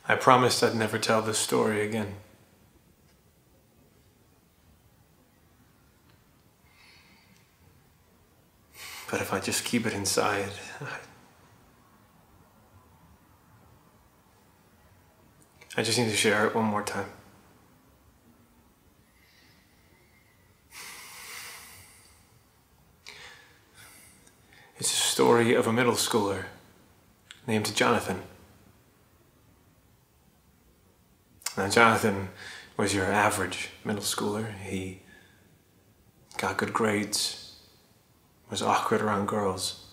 I promised I'd never tell this story again. But if I just keep it inside, I just need to share it one more time. It's a story of a middle schooler named Jonathan. Now, Jonathan was your average middle schooler. He got good grades, was awkward around girls.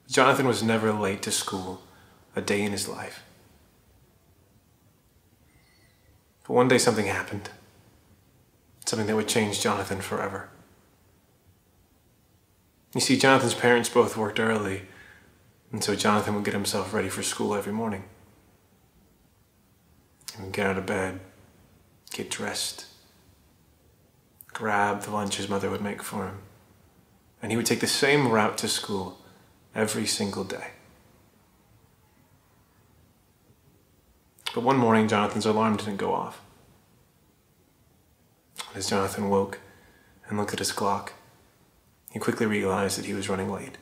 Jonathan was never late to school a day in his life. But one day something happened. Something that would change Jonathan forever. You see, Jonathan's parents both worked early, and so Jonathan would get himself ready for school every morning. He would get out of bed, get dressed, grab the lunch his mother would make for him, and he would take the same route to school every single day. But one morning, Jonathan's alarm didn't go off. As Jonathan woke and looked at his clock, he quickly realized that he was running late.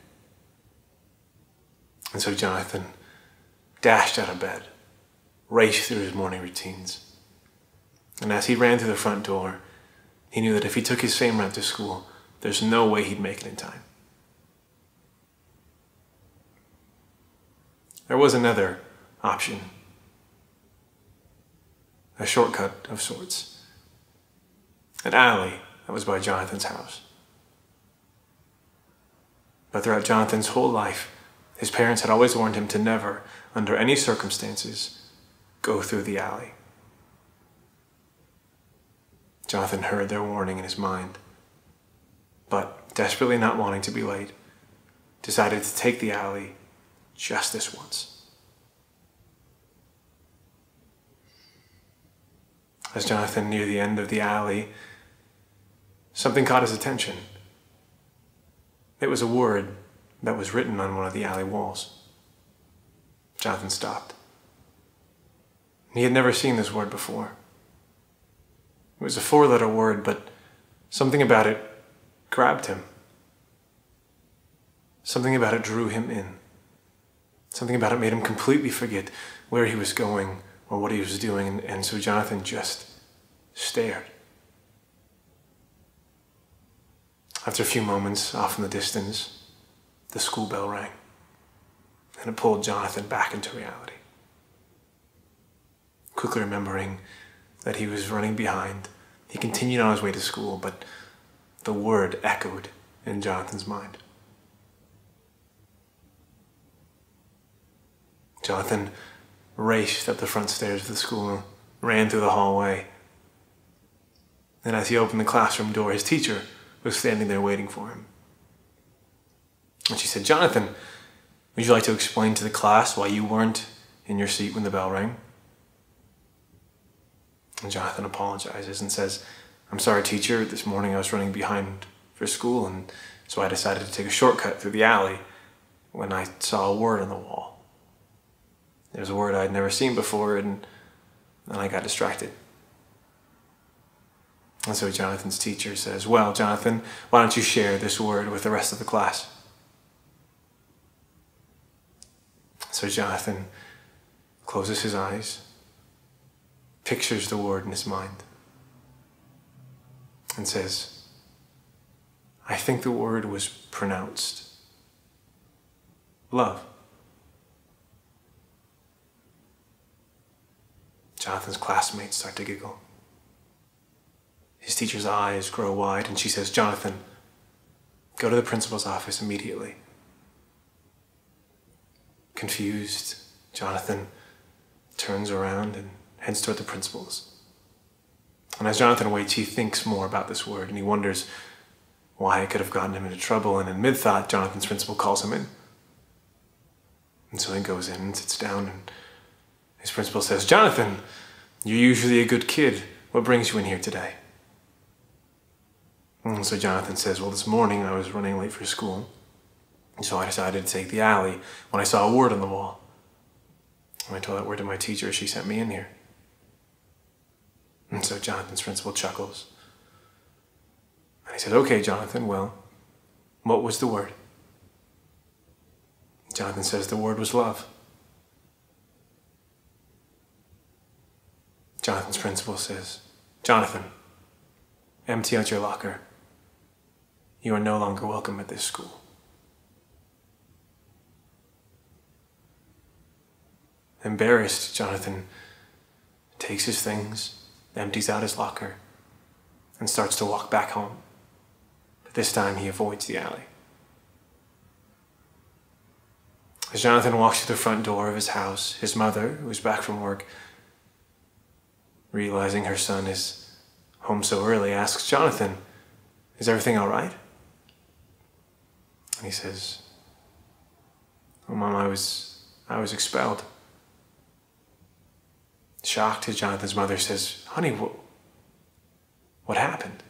And so Jonathan dashed out of bed, raced through his morning routines. And as he ran through the front door, he knew that if he took his same route to school, there's no way he'd make it in time. There was another option. A shortcut of sorts. An alley that was by Jonathan's house. But throughout Jonathan's whole life, his parents had always warned him to never, under any circumstances, go through the alley. Jonathan heard their warning in his mind, but desperately not wanting to be late, decided to take the alley just this once. As Jonathan neared the end of the alley, something caught his attention. It was a word that was written on one of the alley walls. Jonathan stopped. He had never seen this word before. It was a 4-letter word, but something about it grabbed him. Something about it drew him in. Something about it made him completely forget where he was going or what he was doing, and so Jonathan just stared. After a few moments, off in the distance, the school bell rang, and it pulled Jonathan back into reality. Quickly remembering that he was running behind, he continued on his way to school, but the word echoed in Jonathan's mind. Jonathan raced up the front stairs of the school, ran through the hallway, and as he opened the classroom door, his teacher was standing there waiting for him. And she said, "Jonathan, would you like to explain to the class why you weren't in your seat when the bell rang?" And Jonathan apologizes and says, "I'm sorry, teacher. This morning I was running behind for school, and so I decided to take a shortcut through the alley when I saw a word on the wall. It was a word I'd never seen before, and I got distracted." And so Jonathan's teacher says, "Well, Jonathan, why don't you share this word with the rest of the class?" So Jonathan closes his eyes, pictures the word in his mind, and says, "I think the word was pronounced love." Jonathan's classmates start to giggle. His teacher's eyes grow wide, and she says, "Jonathan, go to the principal's office immediately." Confused, Jonathan turns around and heads toward the principal's. And as Jonathan waits, he thinks more about this word, and he wonders why it could have gotten him into trouble. And in mid-thought, Jonathan's principal calls him in. And so he goes in and sits down, and his principal says, "Jonathan, you're usually a good kid. What brings you in here today?" And so Jonathan says, "Well, this morning I was running late for school, and so I decided to take the alley when I saw a word on the wall. When I told that word to my teacher, she sent me in here. And so Jonathan's principal chuckles. And he says, okay, Jonathan, well, what was the word? Jonathan says the word was love. Jonathan's principal says, Jonathan, empty out your locker. You are no longer welcome at this school. Embarrassed, Jonathan takes his things, empties out his locker, and starts to walk back home. But this time he avoids the alley. As Jonathan walks through the front door of his house, his mother, who is back from work, realizing her son is home so early, asks, Jonathan, is everything all right? And he says, oh, Mom, I was expelled. Shocked, Jonathan's mother says, honey, what happened?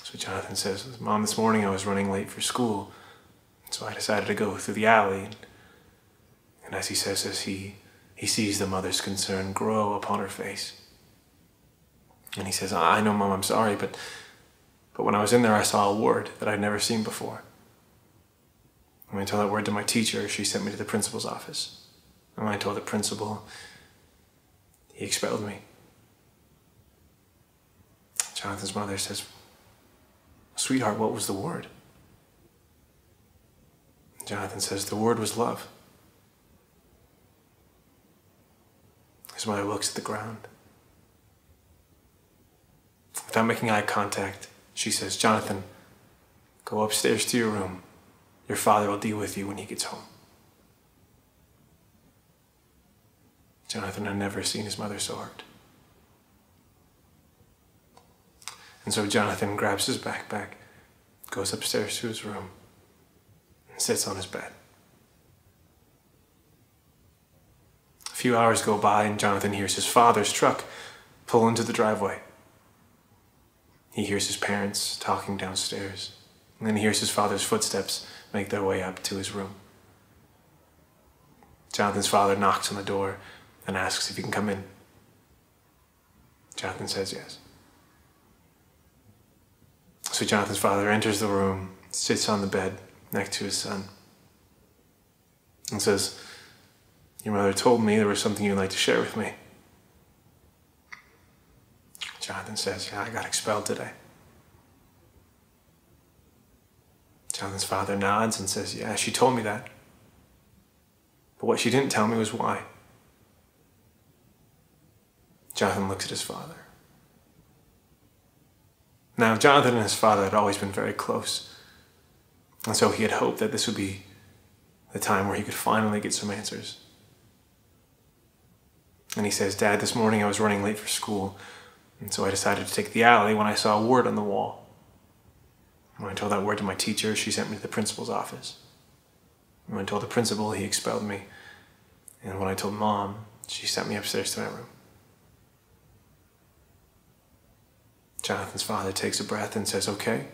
So Jonathan says, Mom, this morning I was running late for school, so I decided to go through the alley. And as he says this, he sees the mother's concern grow upon her face. And he says, I know, Mom, I'm sorry, but when I was in there, I saw a word that I'd never seen before. And when I told that word to my teacher, she sent me to the principal's office. And when I told the principal, he expelled me. Jonathan's mother says, sweetheart, what was the word? Jonathan says, the word was love. His mother looks at the ground. Without making eye contact, she says, Jonathan, go upstairs to your room. Your father will deal with you when he gets home. Jonathan had never seen his mother so hurt. And so Jonathan grabs his backpack, goes upstairs to his room, and sits on his bed. A few hours go by and Jonathan hears his father's truck pull into the driveway. He hears his parents talking downstairs, and then he hears his father's footsteps make their way up to his room. Jonathan's father knocks on the door and asks if he can come in. Jonathan says yes. So Jonathan's father enters the room, sits on the bed next to his son, and says, your mother told me there was something you'd like to share with me. Jonathan says, yeah, I got expelled today. Jonathan's father nods and says, yeah, she told me that. But what she didn't tell me was why. Jonathan looks at his father. Now, Jonathan and his father had always been very close, and so he had hoped that this would be the time where he could finally get some answers. And he says, Dad, this morning I was running late for school, and so I decided to take the alley when I saw a word on the wall. When I told that word to my teacher, she sent me to the principal's office. When I told the principal, he expelled me. And when I told Mom, she sent me upstairs to my room. Jonathan's father takes a breath and says, okay,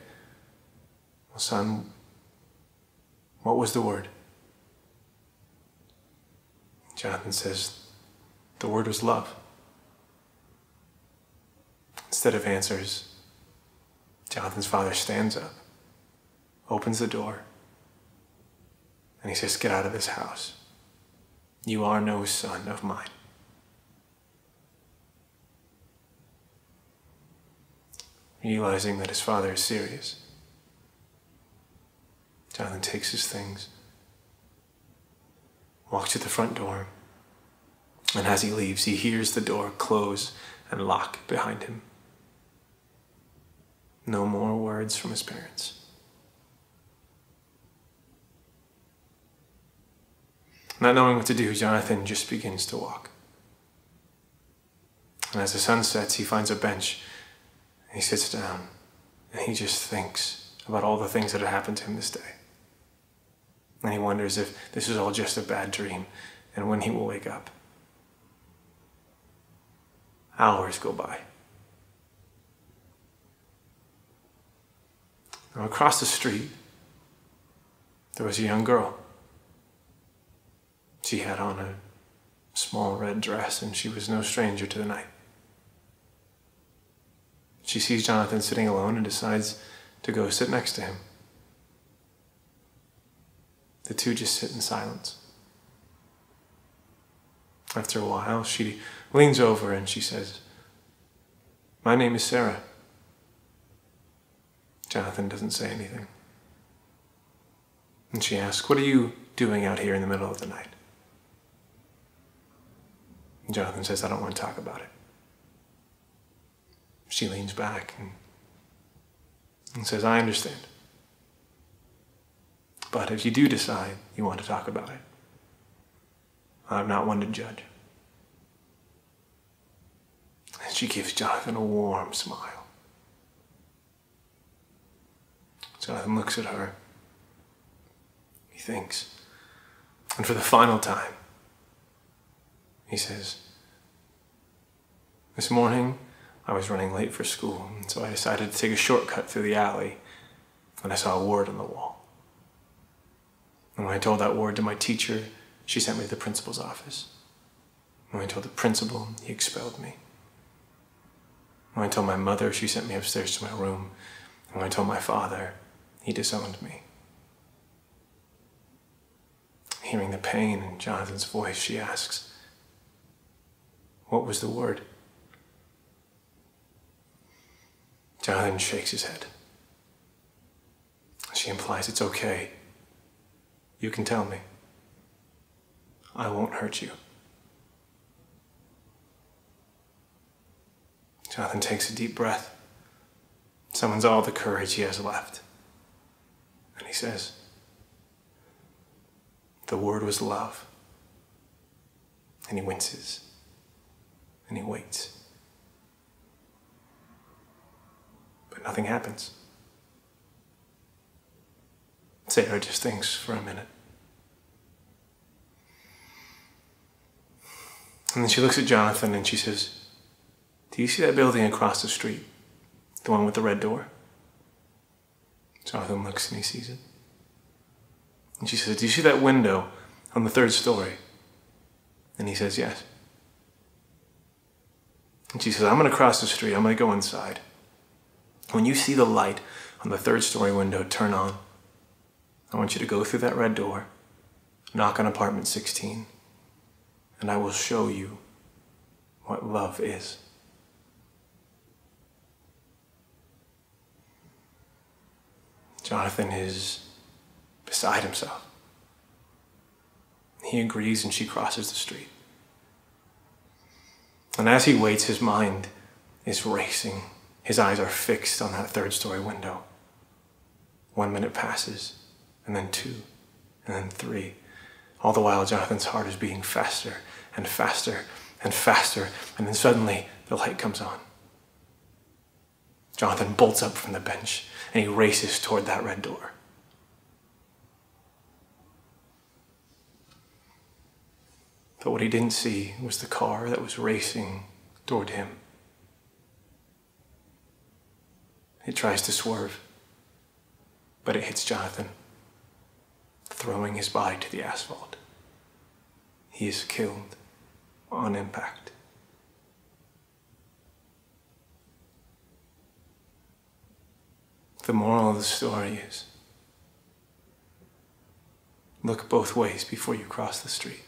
well, son, what was the word? Jonathan says, the word was love. Instead of answers, Jonathan's father stands up, opens the door, and he says, get out of this house. You are no son of mine. Realizing that his father is serious, Jonathan takes his things, walks to the front door, and as he leaves, he hears the door close and lock behind him. No more words from his parents. Not knowing what to do, Jonathan just begins to walk. And as the sun sets, he finds a bench, and he sits down, and he just thinks about all the things that had happened to him this day. And he wonders if this is all just a bad dream, and when he will wake up. Hours go by. Now, across the street, there was a young girl. She had on a small red dress, and she was no stranger to the night. She sees Jonathan sitting alone and decides to go sit next to him. The two just sit in silence. After a while, she leans over and she says, "My name is Sarah." Jonathan doesn't say anything. And she asks, "What are you doing out here in the middle of the night?" And Jonathan says, "I don't want to talk about it." She leans back and says, "I understand. But if you do decide you want to talk about it, I'm not one to judge." And she gives Jonathan a warm smile. Jonathan looks at her. He thinks. And for the final time, he says, "This morning, I was running late for school, and so I decided to take a shortcut through the alley, and I saw a word on the wall. And when I told that word to my teacher, she sent me to the principal's office. When I told the principal, he expelled me. When I told my mother, she sent me upstairs to my room. And when I told my father, he disowned me." Hearing the pain in Jonathan's voice, she asks, "What was the word?" Jonathan shakes his head. She implies, "It's okay. You can tell me. I won't hurt you." Jonathan takes a deep breath, summons all the courage he has left, and he says, "The word was love." And he winces, and he waits. But nothing happens. Sarah just thinks for a minute. And then she looks at Jonathan and she says, "Do you see that building across the street? The one with the red door?" Jonathan looks and he sees it. And she says, "Do you see that window on the 3rd story?" And he says, "Yes." And she says, "I'm going to cross the street. I'm going to go inside. When you see the light on the 3rd story window turn on, I want you to go through that red door, knock on apartment 16, and I will show you what love is." Jonathan is beside himself. He agrees and she crosses the street. And as he waits, his mind is racing. His eyes are fixed on that 3rd story window. 1 minute passes, and then 2, and then 3. All the while, Jonathan's heart is beating faster and faster and faster, and then suddenly the light comes on. Jonathan bolts up from the bench, and he races toward that red door. But what he didn't see was the car that was racing toward him. It tries to swerve, but it hits Jonathan, throwing his body to the asphalt. He is killed on impact. The moral of the story is, look both ways before you cross the street.